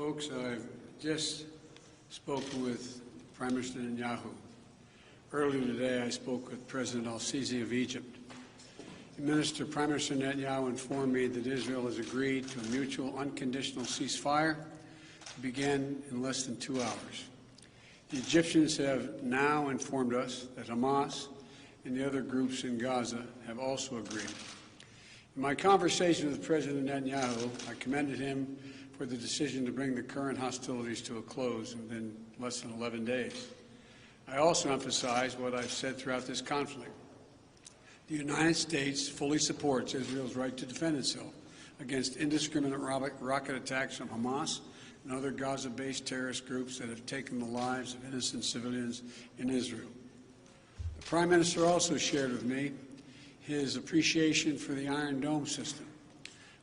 folks. I've just spoken with Prime Minister Netanyahu. Earlier today, I spoke with President al-Sisi of Egypt. Prime Minister Netanyahu informed me that Israel has agreed to a mutual unconditional ceasefire to begin in less than 2 hours. The Egyptians have now informed us that Hamas and the other groups in Gaza have also agreed. In my conversation with President Netanyahu, I commended him for the decision to bring the current hostilities to a close within less than 11 days. I also emphasized what I've said throughout this conflict. The United States fully supports Israel's right to defend itself against indiscriminate rocket attacks from Hamas and other Gaza-based terrorist groups that have taken the lives of innocent civilians in Israel. The Prime Minister also shared with me his appreciation for the Iron Dome system,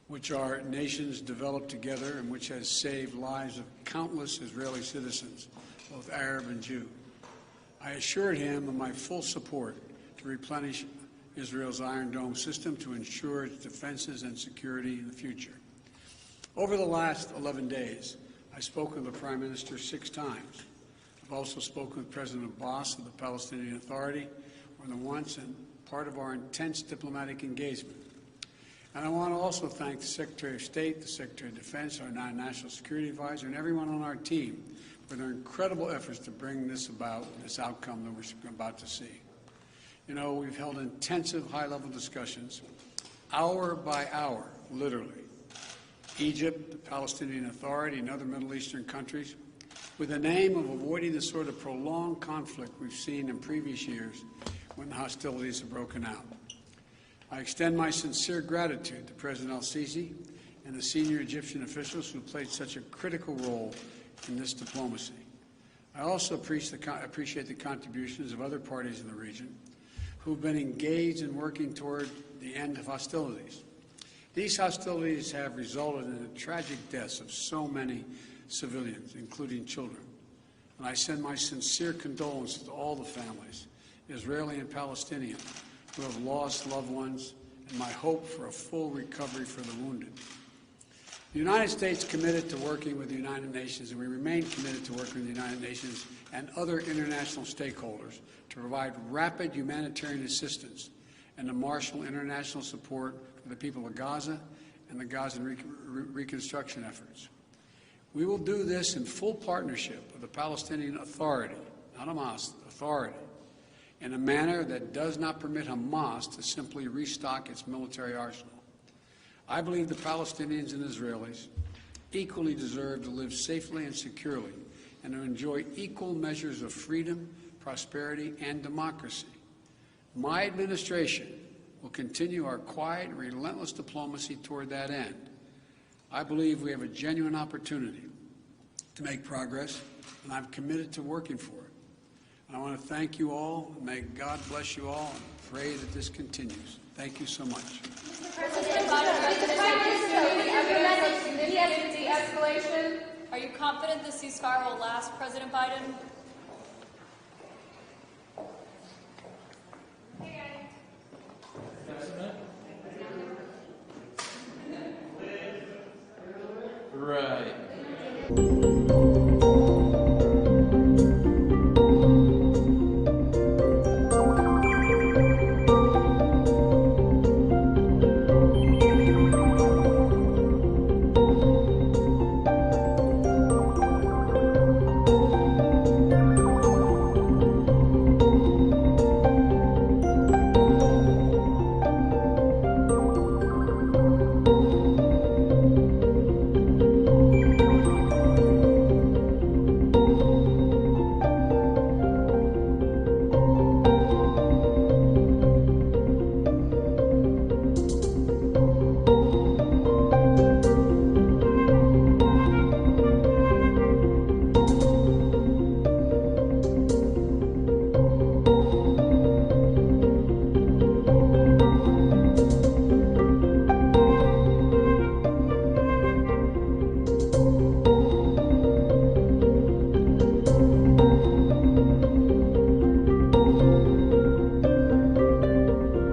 which our nations developed together and which has saved lives of countless Israeli citizens, both Arab and Jew. I assured him of my full support to replenish Israel's Iron Dome system to ensure its defenses and security in the future. Over the last 11 days, I spoke with the Prime Minister 6 times. I've also spoken with President Abbas of the Palestinian Authority more than once, and part of our intense diplomatic engagement. And I want to also thank the Secretary of State, the Secretary of Defense, our National Security Advisor, and everyone on our team for their incredible efforts to bring this about, this outcome that we're about to see. You know, we've held intensive high-level discussions, hour by hour, literally. Egypt, the Palestinian Authority, and other Middle Eastern countries, with the aim of avoiding the sort of prolonged conflict we've seen in previous years when the hostilities have broken out. I extend my sincere gratitude to President al-Sisi and the senior Egyptian officials who played such a critical role in this diplomacy. I also appreciate the contributions of other parties in the region who've been engaged in working toward the end of hostilities. These hostilities have resulted in the tragic deaths of so many civilians, including children. And I send my sincere condolences to all the families, Israeli and Palestinian, who have lost loved ones, and my hope for a full recovery for the wounded. The United States committed to working with the United Nations, and we remain committed to working with the United Nations and other international stakeholders to provide rapid humanitarian assistance and to marshal international support for the people of Gaza and the Gaza reconstruction efforts. We will do this in full partnership with the Palestinian Authority, not Hamas, Authority, in a manner that does not permit Hamas to simply restock its military arsenal. I believe the Palestinians and Israelis equally deserve to live safely and securely and to enjoy equal measures of freedom, prosperity, and democracy. My administration will continue our quiet and relentless diplomacy toward that end. I believe we have a genuine opportunity to make progress, and I'm committed to working for it. And I want to thank you all, and may God bless you all, and pray that this continues. Thank you so much. Mr. President Biden, the Prime Minister, evidence of significant de-escalation. Are you confident the ceasefire will last, President Biden? Right.